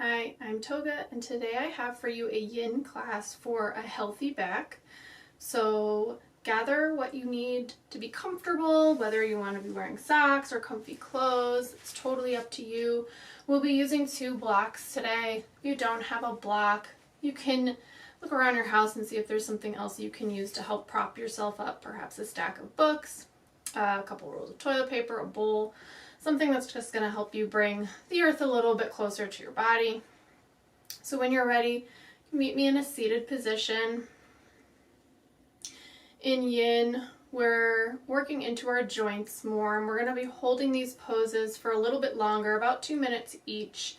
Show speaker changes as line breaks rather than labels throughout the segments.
Hi, I'm Toga, and today I have for you a yin class for a healthy back. So gather what you need to be comfortable, whether you want to be wearing socks or comfy clothes, it's totally up to you. We'll be using 2 blocks today. If you don't have a block, you can look around your house and see if there's something else you can use to help prop yourself up, perhaps a stack of books, a couple rolls of toilet paper, a bowl, something that's just going to help you bring the earth a little bit closer to your body. So when you're ready, meet me in a seated position. In yin, we're working into our joints more, and we're going to be holding these poses for a little bit longer, about 2 minutes each.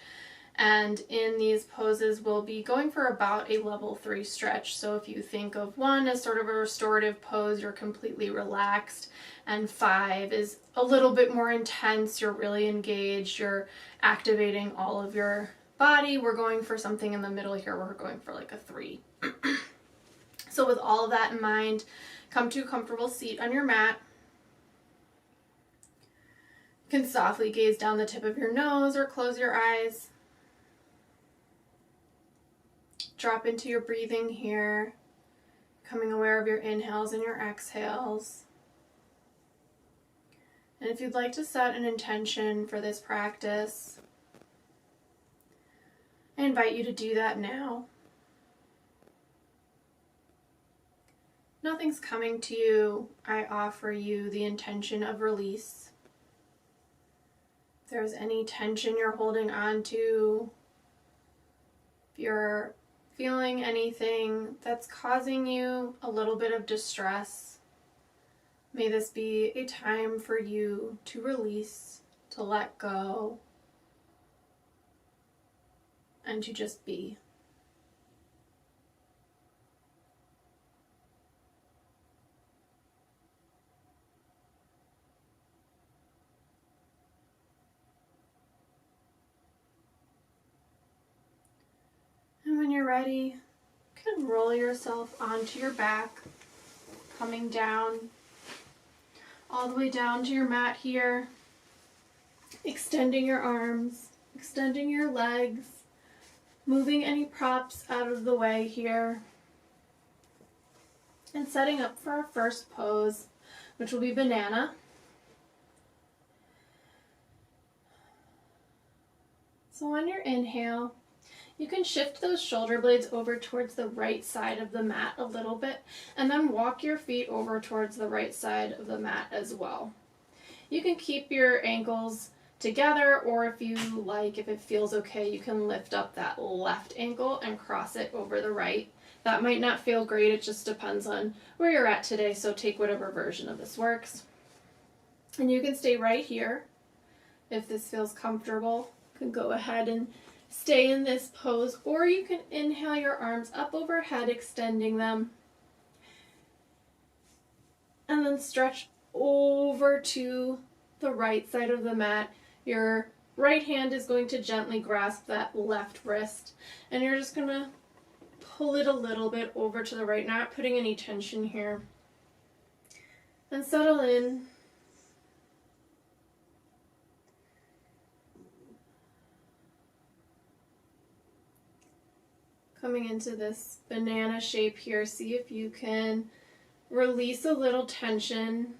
And in these poses, we'll be going for about a level 3 stretch. So if you think of 1 as sort of a restorative pose, you're completely relaxed, and 5 is a little bit more intense, you're really engaged, you're activating all of your body. We're going for something in the middle here, we're going for like a 3. So with all of that in mind, come to a comfortable seat on your mat. You can softly gaze down the tip of your nose or close your eyes. Drop into your breathing here, becoming aware of your inhales and your exhales. And if you'd like to set an intention for this practice, I invite you to do that now. Nothing's coming to you. I offer you the intention of release. If there's any tension you're holding on to, if you're feeling anything that's causing you a little bit of distress, may this be a time for you to release, to let go, and to just be. And when you're ready, you can roll yourself onto your back, coming down, all the way down to your mat here, extending your arms, extending your legs, moving any props out of the way here, and setting up for our first pose, which will be banana. So on your inhale, you can shift those shoulder blades over towards the right side of the mat a little bit, and then walk your feet over towards the right side of the mat as well. You can keep your ankles together, or if you like, if it feels okay, you can lift up that left ankle and cross it over the right. That might not feel great, it just depends on where you're at today, so take whatever version of this works. And you can stay right here. If this feels comfortable, you can go ahead and stay in this pose, or you can inhale your arms up overhead, extending them, and then stretch over to the right side of the mat. Your right hand is going to gently grasp that left wrist, and you're just going to pull it a little bit over to the right, not putting any tension here. And settle in. Coming into this banana shape here, see if you can release a little tension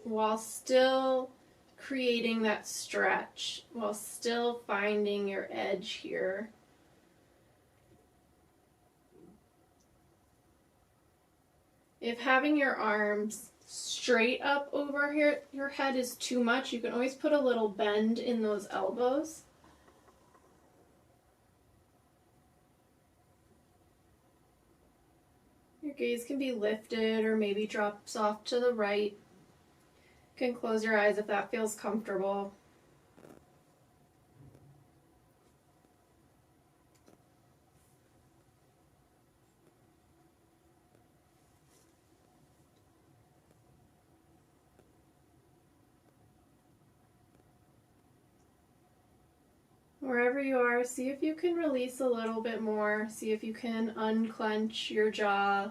while still creating that stretch, while still finding your edge here. If having your arms straight up over here, your head is too much, you can always put a little bend in those elbows. Your gaze can be lifted or maybe drops off to the right. You can close your eyes if that feels comfortable. Wherever you are, see if you can release a little bit more. See if you can unclench your jaw,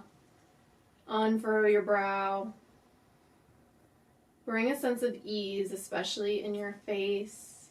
unfurrow your brow. Bring a sense of ease, especially in your face.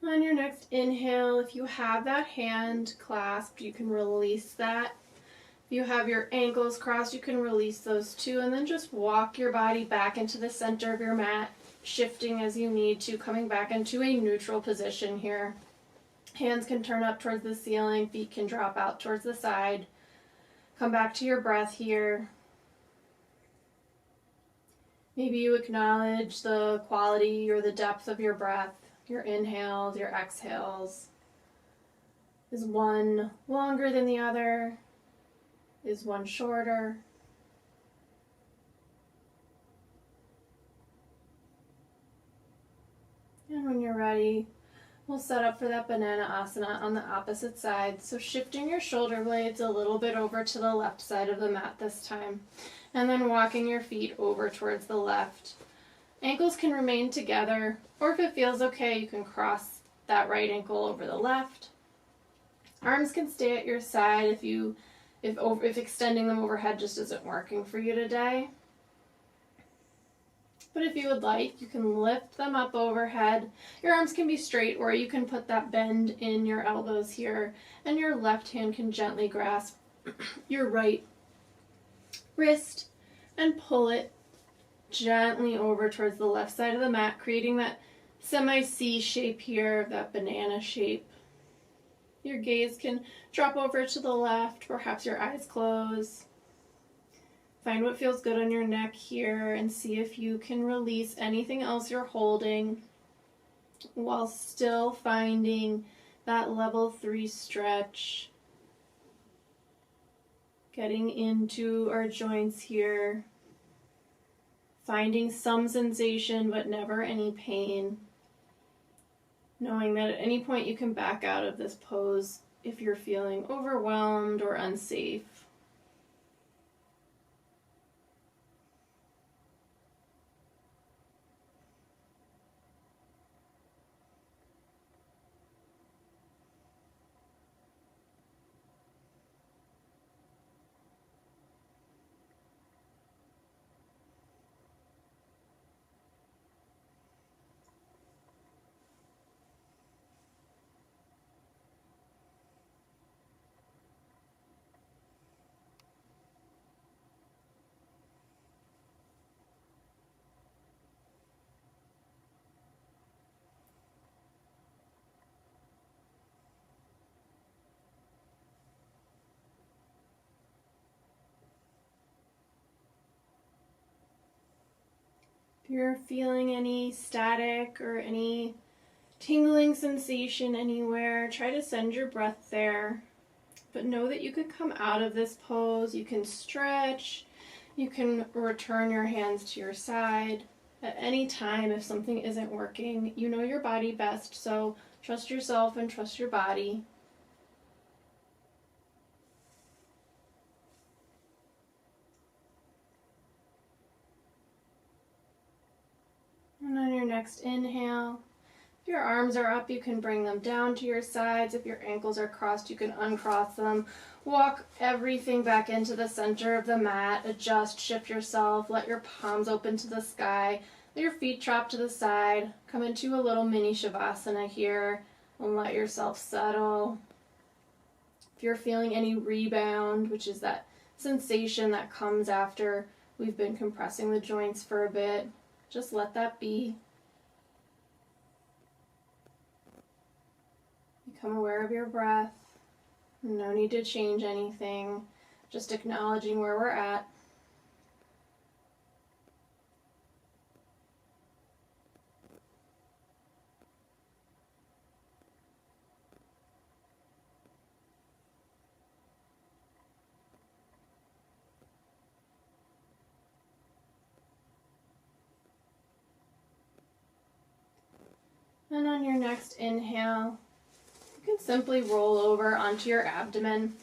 On your next inhale, if you have that hand clasped, you can release that. If you have your ankles crossed, you can release those too, and then just walk your body back into the center of your mat, shifting as you need to, coming back into a neutral position here. Hands can turn up towards the ceiling, feet can drop out towards the side. Come back to your breath here. Maybe you acknowledge the quality or the depth of your breath, your inhales, your exhales. Is one longer than the other? Is one shorter? And when you're ready, we'll set up for that banana asana on the opposite side. So shifting your shoulder blades a little bit over to the left side of the mat this time. And then walking your feet over towards the left. Ankles can remain together, or if it feels okay, you can cross that right ankle over the left. Arms can stay at your side if extending them overhead just isn't working for you today. But if you would like, you can lift them up overhead. Your arms can be straight, or you can put that bend in your elbows here, and your left hand can gently grasp your right wrist and pull it gently over towards the left side of the mat, creating that semi-C shape here, that banana shape. Your gaze can drop over to the left, perhaps your eyes close. Find what feels good on your neck here and see if you can release anything else you're holding while still finding that level 3 stretch. Getting into our joints here. Finding some sensation but never any pain. Knowing that at any point you can back out of this pose if you're feeling overwhelmed or unsafe. If you're feeling any static or any tingling sensation anywhere, try to send your breath there. But know that you can come out of this pose, you can stretch, you can return your hands to your side. At any time, if something isn't working, you know your body best, so trust yourself and trust your body. And on your next inhale, if your arms are up, you can bring them down to your sides. If your ankles are crossed, you can uncross them. Walk everything back into the center of the mat. Adjust, shift yourself. Let your palms open to the sky. Let your feet drop to the side. Come into a little mini shavasana here and let yourself settle. If you're feeling any rebound, which is that sensation that comes after we've been compressing the joints for a bit, just let that be. Become aware of your breath. No need to change anything. Just acknowledging where we're at. And on your next inhale, you can simply roll over onto your abdomen,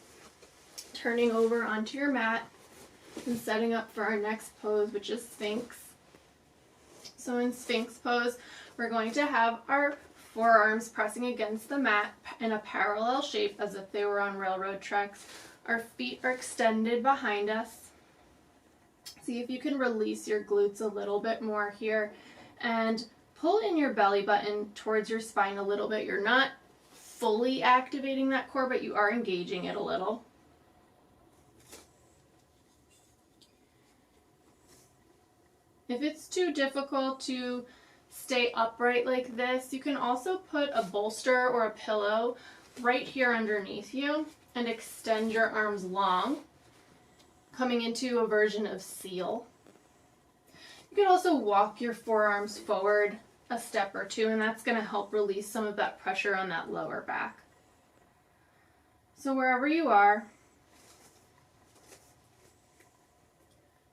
turning over onto your mat and setting up for our next pose, which is Sphinx. So in Sphinx pose, we're going to have our forearms pressing against the mat in a parallel shape as if they were on railroad tracks. Our feet are extended behind us. See if you can release your glutes a little bit more here and pull in your belly button towards your spine a little bit. You're not fully activating that core, but you are engaging it a little. If it's too difficult to stay upright like this, you can also put a bolster or a pillow right here underneath you and extend your arms long, coming into a version of seal. You can also walk your forearms forward a step or two, and that's going to help release some of that pressure on that lower back. So wherever you are,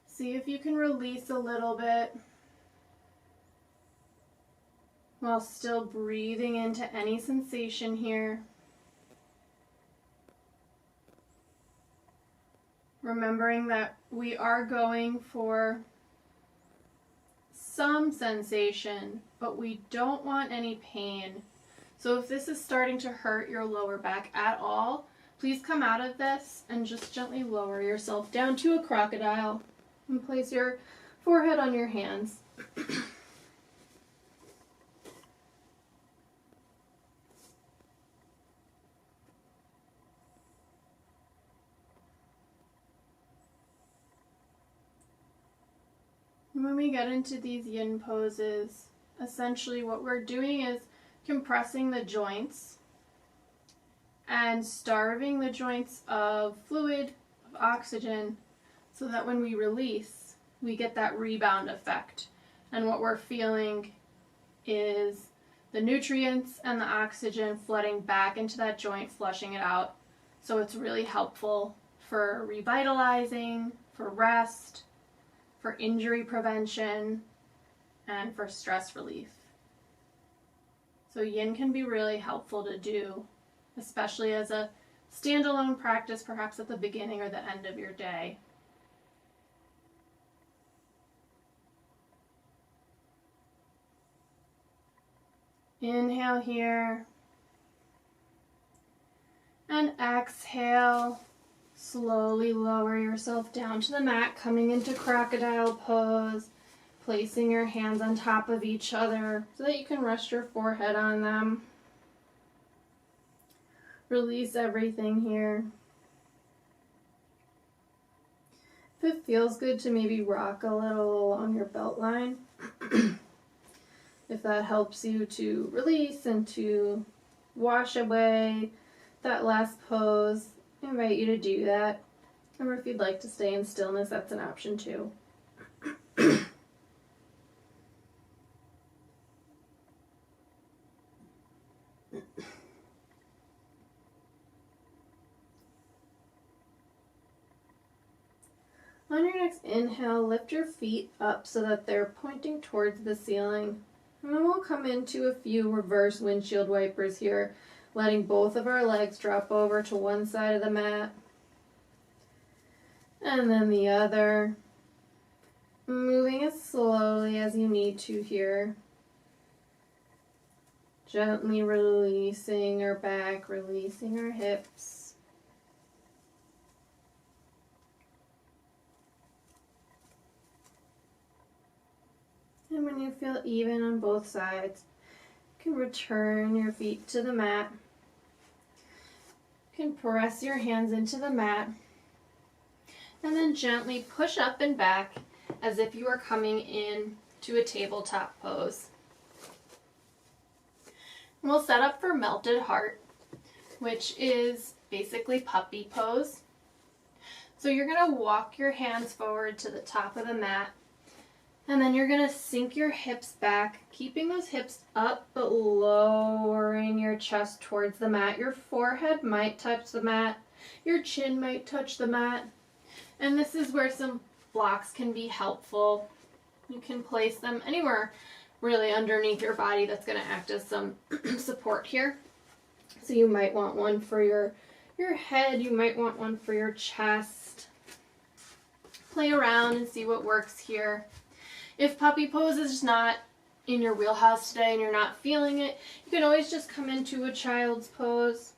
see if you can release a little bit while still breathing into any sensation here. Remembering that we are going for some sensation, but we don't want any pain. So if this is starting to hurt your lower back at all, please come out of this and just gently lower yourself down to a crocodile and place your forehead on your hands. When we get into these yin poses, essentially what we're doing is compressing the joints and starving the joints of fluid, of oxygen, so that when we release, we get that rebound effect. And what we're feeling is the nutrients and the oxygen flooding back into that joint, flushing it out. So it's really helpful for revitalizing, for rest, for injury prevention, and for stress relief. So yin can be really helpful to do, especially as a standalone practice, perhaps at the beginning or the end of your day. Inhale here, and exhale. Slowly lower yourself down to the mat, coming into crocodile pose, placing your hands on top of each other so that you can rest your forehead on them. Release everything here. If it feels good to maybe rock a little along your belt line, if that helps you to release and to wash away that last pose, I invite you to do that. Or if you'd like to stay in stillness, that's an option too. On your next inhale, lift your feet up so that they're pointing towards the ceiling. And then we'll come into a few reverse windshield wipers here, letting both of our legs drop over to one side of the mat and then the other. Moving as slowly as you need to here. Gently releasing our back, releasing our hips. And when you feel even on both sides, you can return your feet to the mat. You can press your hands into the mat and then gently push up and back as if you are coming in to a tabletop pose. We'll set up for melted heart, which is basically puppy pose. So you're going to walk your hands forward to the top of the mat, and then you're going to sink your hips back, keeping those hips up but lowering your chest towards the mat. Your forehead might touch the mat, your chin might touch the mat, and this is where some blocks can be helpful. You can place them anywhere really underneath your body that's going to act as some support here. So you might want one for your head, you might want one for your chest. Play around and see what works here. If puppy pose is not in your wheelhouse today and you're not feeling it, you can always just come into a child's pose.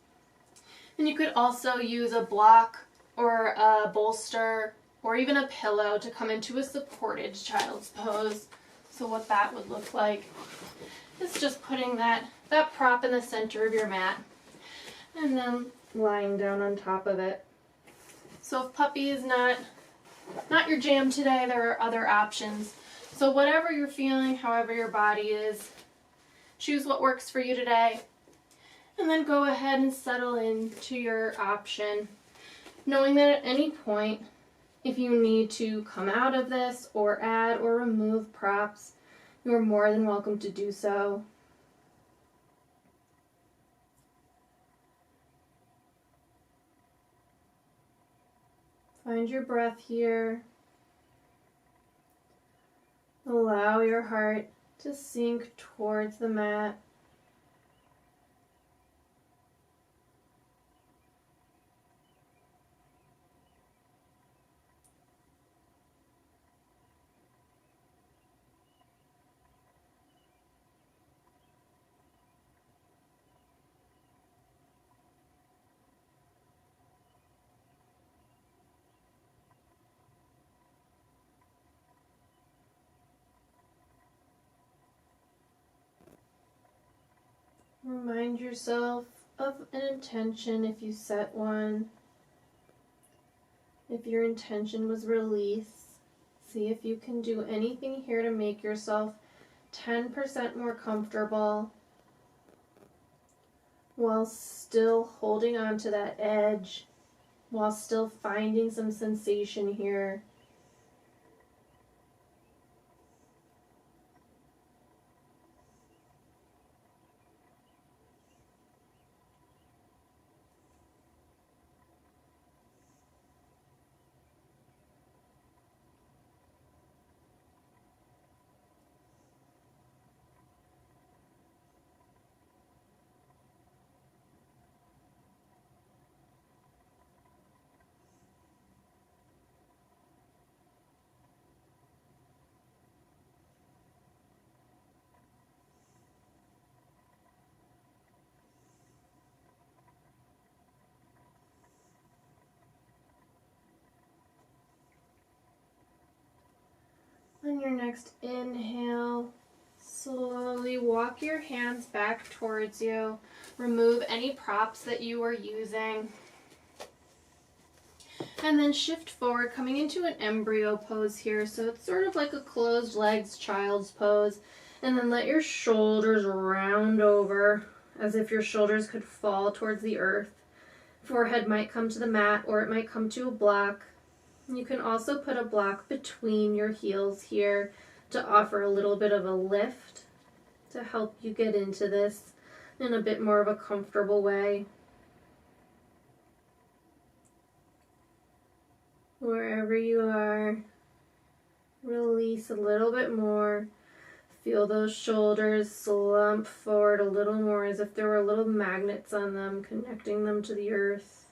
And you could also use a block or a bolster or even a pillow to come into a supported child's pose. So what that would look like is just putting that prop in the center of your mat and then lying down on top of it. So if puppy is not your jam today, there are other options. So whatever you're feeling, however your body is, choose what works for you today, and then go ahead and settle into your option, knowing that at any point, if you need to come out of this or add or remove props, you are more than welcome to do so. Find your breath here. Allow your heart to sink towards the mat. Remind yourself of an intention if you set one. If your intention was release, see if you can do anything here to make yourself 10% more comfortable while still holding on to that edge, while still finding some sensation here. On your next inhale, slowly walk your hands back towards you. Remove any props that you are using. And then shift forward, coming into an embryo pose here. So it's sort of like a closed legs child's pose. And then let your shoulders round over as if your shoulders could fall towards the earth. Forehead might come to the mat or it might come to a block. You can also put a block between your heels here to offer a little bit of a lift to help you get into this in a bit more of a comfortable way. Wherever you are, release a little bit more. Feel those shoulders slump forward a little more as if there were little magnets on them, connecting them to the earth.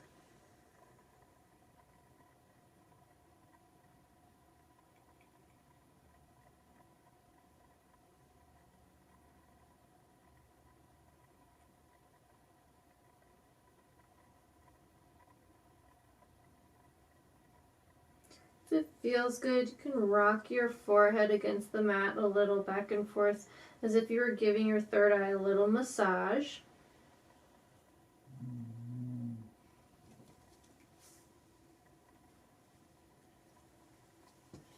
If it feels good, you can rock your forehead against the mat a little back and forth as if you were giving your third eye a little massage.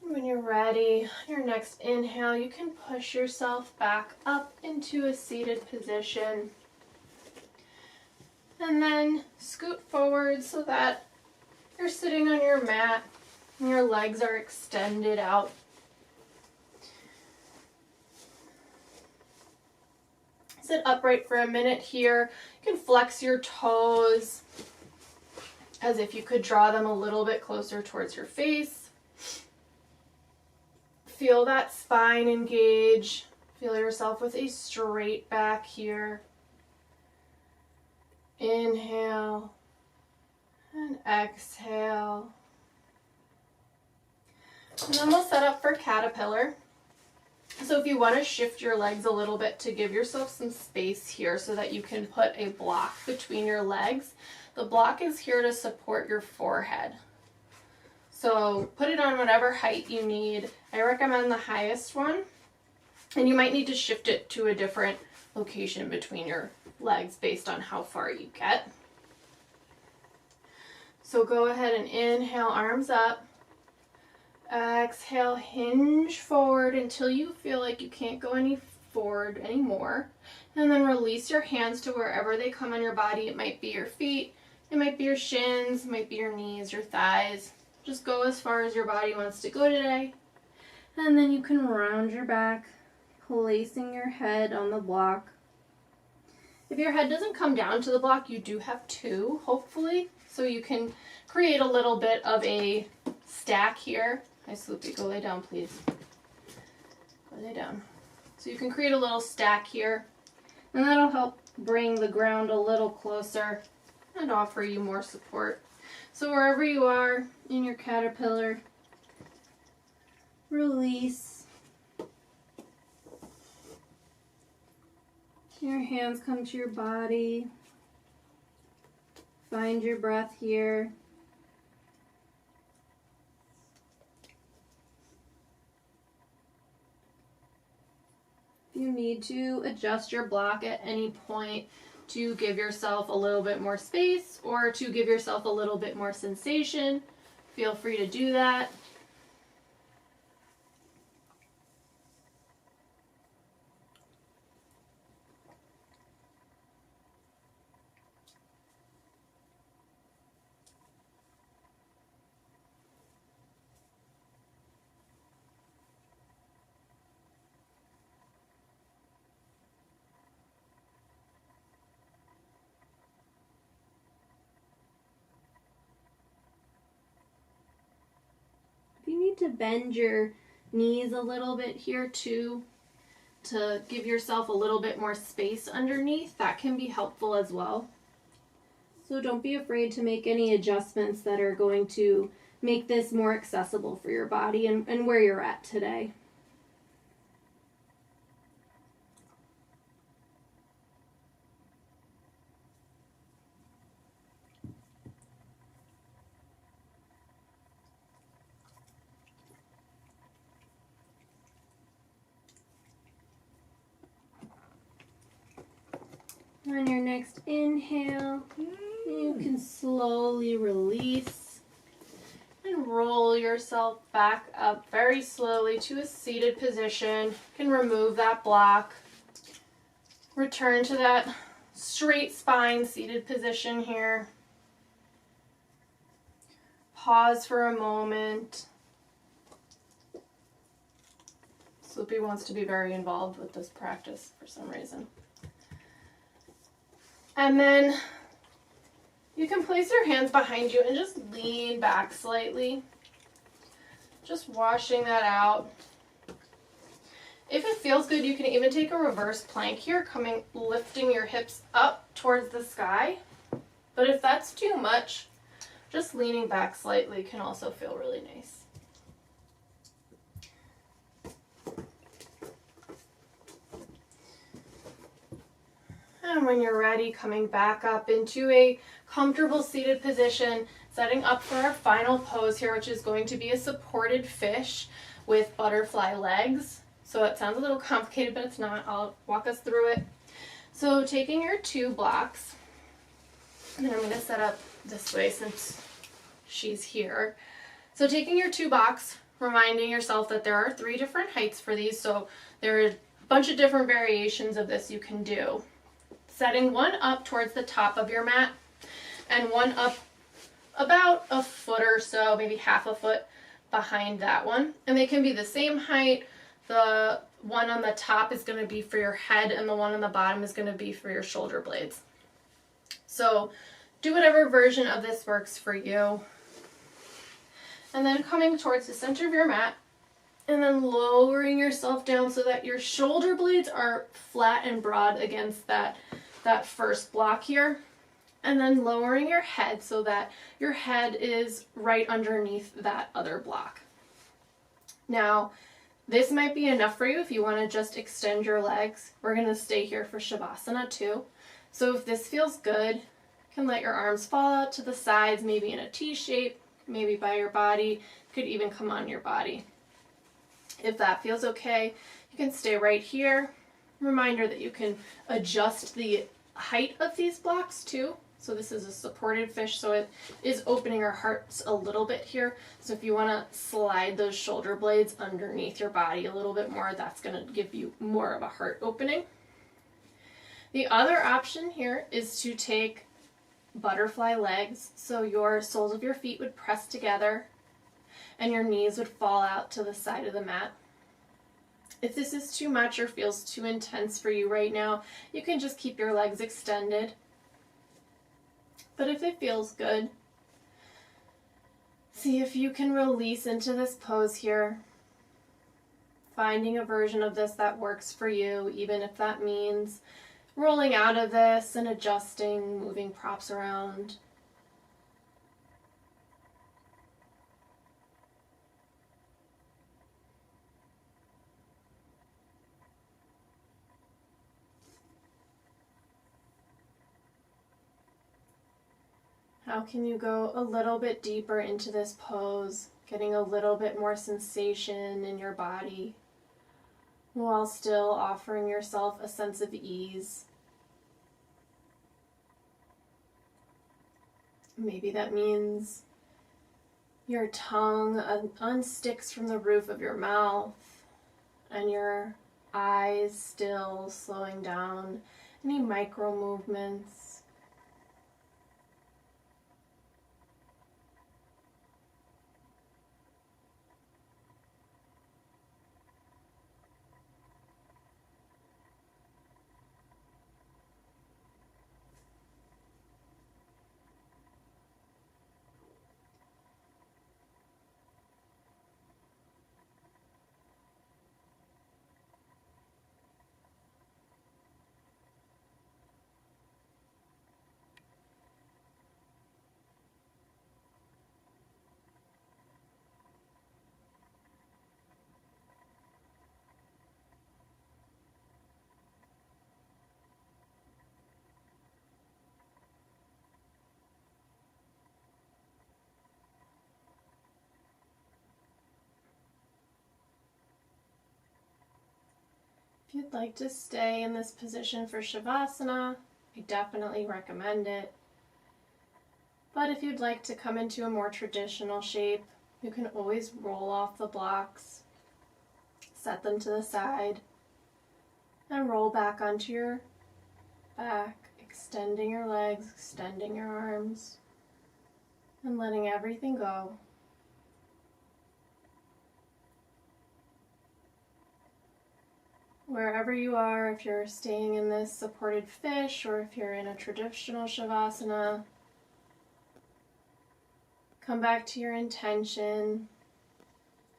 When you're ready, your next inhale, you can push yourself back up into a seated position. And then scoot forward so that you're sitting on your mat and your legs are extended out. Sit upright for a minute here. You can flex your toes as if you could draw them a little bit closer towards your face. Feel that spine engage. Feel yourself with a straight back here. Inhale and exhale. And then we'll set up for caterpillar. So if you want to shift your legs a little bit to give yourself some space here so that you can put a block between your legs, the block is here to support your forehead. So put it on whatever height you need. I recommend the highest one And you might need to shift it to a different location between your legs based on how far you get. So go ahead and inhale, arms up. Exhale, hinge forward until you feel like you can't go any forward anymore. And then release your hands to wherever they come on your body. It might be your feet, it might be your shins, it might be your knees, your thighs. Just go as far as your body wants to go today. And then you can round your back, placing your head on the block. If your head doesn't come down to the block, you do have two, hopefully. So you can create a little bit of a stack here. Hi, Sloopy, go lay down, please. Go lay down. So you can create a little stack here, and that'll help bring the ground a little closer and offer you more support. So wherever you are in your caterpillar, release. Your hands come to your body. Find your breath here. If you need to adjust your block at any point to give yourself a little bit more space or to give yourself a little bit more sensation, feel free to do that. You need to bend your knees a little bit here too to give yourself a little bit more space underneath. That can be helpful as well. So don't be afraid to make any adjustments that are going to make this more accessible for your body and where you're at today. On your next inhale, you can slowly release and roll yourself back up very slowly to a seated position. You can remove that block. Return to that straight spine seated position here. Pause for a moment. Sloopy wants to be very involved with this practice for some reason. And then you can place your hands behind you and just lean back slightly. Just washing that out. If it feels good, you can even take a reverse plank here, lifting your hips up towards the sky. But if that's too much, just leaning back slightly can also feel really nice. And when you're ready, coming back up into a comfortable seated position, setting up for our final pose here, which is going to be a supported fish with butterfly legs. So it sounds a little complicated, but it's not. I'll walk us through it. So taking your two blocks, and I'm going to set up this way since she's here. So taking your two blocks, reminding yourself that there are 3 different heights for these, so there are a bunch of different variations of this you can do. Setting one up towards the top of your mat and one up about a foot or so, maybe half a foot behind that one. And they can be the same height. The one on the top is going to be for your head and the one on the bottom is going to be for your shoulder blades. So do whatever version of this works for you. And then coming towards the center of your mat and then lowering yourself down so that your shoulder blades are flat and broad against that first block here. And then lowering your head so that your head is right underneath that other block. Now, this might be enough for you if you want to just extend your legs. We're going to stay here for Shavasana too. So if this feels good, you can let your arms fall out to the sides, maybe in a T shape, maybe by your body. Could even come on your body. If that feels okay, you can stay right here. Reminder that you can adjust the height of these blocks too. So this is a supported fish, so it is opening our hearts a little bit here. So if you want to slide those shoulder blades underneath your body a little bit more, that's going to give you more of a heart opening. The other option here is to take butterfly legs. So your soles of your feet would press together and your knees would fall out to the side of the mat. If this is too much or feels too intense for you right now, you can just keep your legs extended. But if it feels good, see if you can release into this pose here, finding a version of this that works for you, even if that means rolling out of this and adjusting, moving props around. How can you go a little bit deeper into this pose, getting a little bit more sensation in your body, while still offering yourself a sense of ease? Maybe that means your tongue unsticks from the roof of your mouth and your eyes still slowing down, any micro movements. If you'd like to stay in this position for Shavasana, I definitely recommend it. But if you'd like to come into a more traditional shape, you can always roll off the blocks, set them to the side, and roll back onto your back, extending your legs, extending your arms, and letting everything go. Wherever you are, if you're staying in this supported fish or if you're in a traditional Shavasana, come back to your intention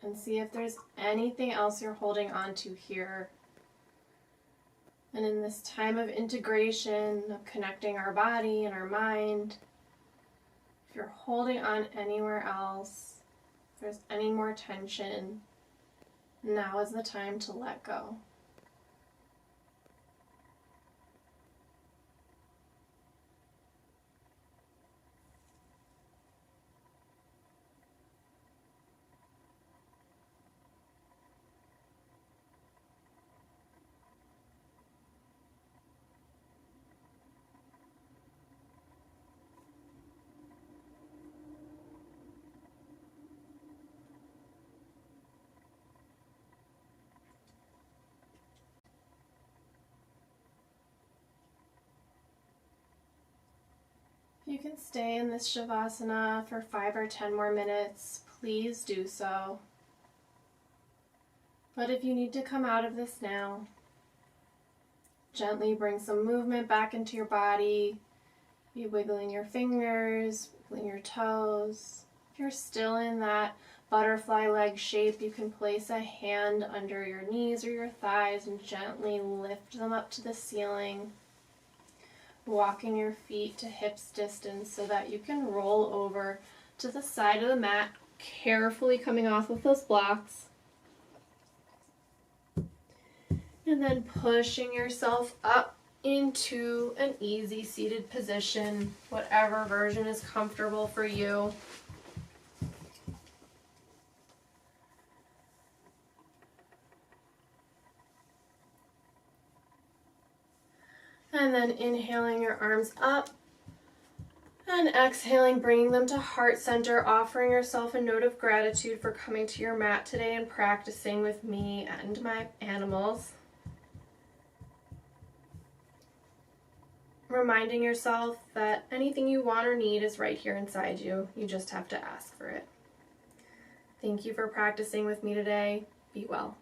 and see if there's anything else you're holding on to here. And in this time of integration, of connecting our body and our mind, if you're holding on anywhere else, if there's any more tension, now is the time to let go. You can stay in this Shavasana for 5 or 10 more minutes. Please do so. But if you need to come out of this now, gently bring some movement back into your body. Be wiggling your fingers, wiggling your toes. If you're still in that butterfly leg shape, you can place a hand under your knees or your thighs and gently lift them up to the ceiling, walking your feet to hips distance so that you can roll over to the side of the mat, carefully coming off of those blocks. And then pushing yourself up into an easy seated position, whatever version is comfortable for you. And then inhaling your arms up. And exhaling, bringing them to heart center, offering yourself a note of gratitude for coming to your mat today and practicing with me and my animals. Reminding yourself that anything you want or need is right here inside you. You just have to ask for it. Thank you for practicing with me today. Be well.